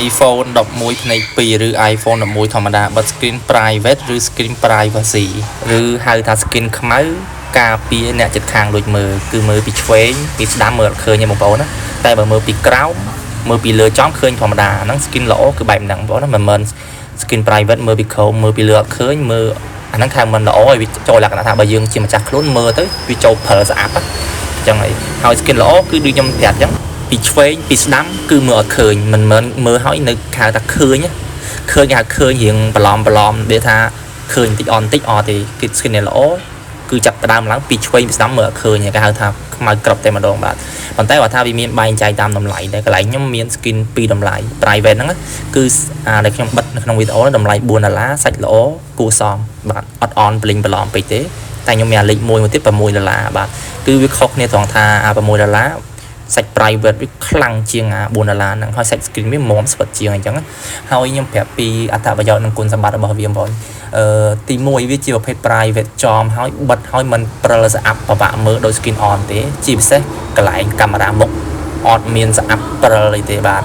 iPhone 11ផ្នែក2ឬ iPhone 11ធម្មតាបិទ screen private ឬ screen privacy ឬហៅថា screen ខ្មៅការពារអ្នកជិតខាងដូចមើលគឺមើលពីឆ្វេងពីស្ដាំមើលអត់ឃើញទេបងប្អូនណាតែបើមើលពីក្រោមមើលពីលើចំឃើញធម្មតាហ្នឹង screen ល្អគឺបែបហ្នឹងបងប្អូនណាមិនមែន screen private មើលពីក្រោមមើលពីលើអត់ឃើញមើលអាហ្នឹងថាមិនល្អឲ្យវាចូលលក្ខណៈថាបើយើងជាម្ចាស់ខ្លួនមើលទៅវាចូលប្រើស្អាប់អញ្ចឹងហើយ screen ល្អគឺដូចខ្ញុំប្រាប់អញ្ចឹងពីឆ្វេងពីស្ដាំគឺមើលអត់ឃើញមិនមែនមើលហើយនៅហៅថាឃើញគេហៅឃើញរៀងបន្លំវាថាឃើញតិចអត់ទេគឺ screen ល្អគឺចាប់ផ្ដើមឡើងពីឆ្វេងពីស្ដាំមើលអត់ឃើញគេហៅថាខ្មៅក្រឹបតែម្ដងបាទប៉ុន្តែគាត់ថាវាមានបែងចែកតាមតម្លៃដែរកន្លែងខ្ញុំមាន skin 2តម្លៃ private ហ្នឹងគឺដែលខ្ញុំបិទនៅក្នុងវីដេអូតម្លៃ$4សាច់ល្អគួរសមបាទអត់អន់ប្លិញបន្លំពេកទេតែខ្ញុំមានលេខ1មួយទៀត$6បាទគឺវាខុសគ្នាត្រង់ថា$6សាច់ private វាខ្លាំងជាង$4ហ្នឹងហើយសាច់ screen វាមាំស្វិតជាងអញ្ចឹងហើយខ្ញុំប្រាប់ពីអត្ថប្រយោជន៍និងគុណសម្បត្តិរបស់វាបងទី1វាជាប្រភេទ private ចំហើយបិទហើយមិនព្រិលស្អាប់ពិបាកមើលដោយ screen on ទេជាពិសេសកន្លែងកាមេរ៉ាមុខអត់មានស្អាប់ព្រិលអីទេបាទ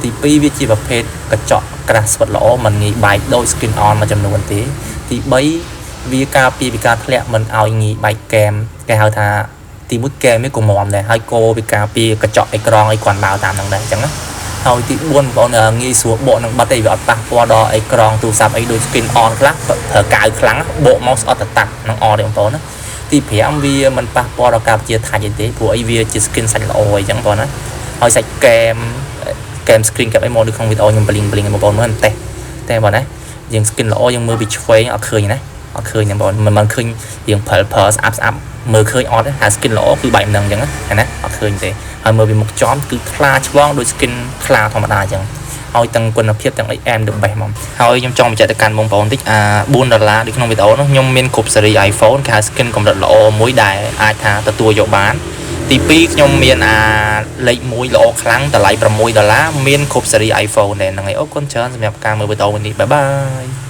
ទី2វាជាប្រភេទកញ្ចក់ក្រាស់ស្វិតល្អមិនងាយបែកដោយ screen on មួយចំនួនទេទី3វាការពារពីការធ្លាក់មិនឲ្យងាយបែកកែមគេហៅថាទី1កែមវាក៏មាំដែរហើយកោវាការពារកញ្ចក់អេក្រង់ឲ្យគ្រាន់បើតាមហ្នឹងដែរអញ្ចឹងណាហើយទី4បងប្អូនងាយស្រួលបកនឹងបិទអីវាអត់ប៉ះពាល់ដល់អេក្រង់ទូរស័ព្ទអីដូច screen on ខ្លះប្រើកាវខ្លាំងបកមកស្អត់ទៅតាក់នឹងអត់ទេបងប្អូនណាទី5វាមិនប៉ះពាល់ដល់ការជាថាច់អីទេព្រោះអីវាជា screen សាច់ល្អអីចឹងបងប្អូនណាហើយសាច់កែម screen cap អីមកនៅក្នុងវីដេអូខ្ញុំblink បងប្អូនមើលតែបងប្អូនណាយើង screen ល្អយើងមើលពីឆ្វេងអត់ឃើញណាអត់ឃើញបងប្អូនមិនឃើញយើងព្រិលស្អាប់មើលឃើញអត់ទេហើយ skin ល្អគឺបែបហ្នឹងអញ្ចឹងណាអត់ឃើញទេហើយមើលពីមុខចំគឺថ្លាឆ្វងដូច skin ថ្លាធម្មតាអញ្ចឹងហើយទាំងគុណភាពទាំងអីអែម the best ហ្មងហើយខ្ញុំចង់បញ្ជាក់ទៅកាន់បងប្អូនតិច$4ដូចក្នុងវីដេអូនោះខ្ញុំមានគ្រប់ស៊េរី iPhone គេហៅ skin កម្រិតល្អមួយដែលអាចថាទទួលយកបានទី2ខ្ញុំមានលេខ1ល្អខ្លាំងតម្លៃ$6មានគ្រប់ស៊េរី iPhone ដែរហ្នឹងហើយអរគុណច្រើនសម្រាប់ការមើលវីដេអូនេះបាយបាយ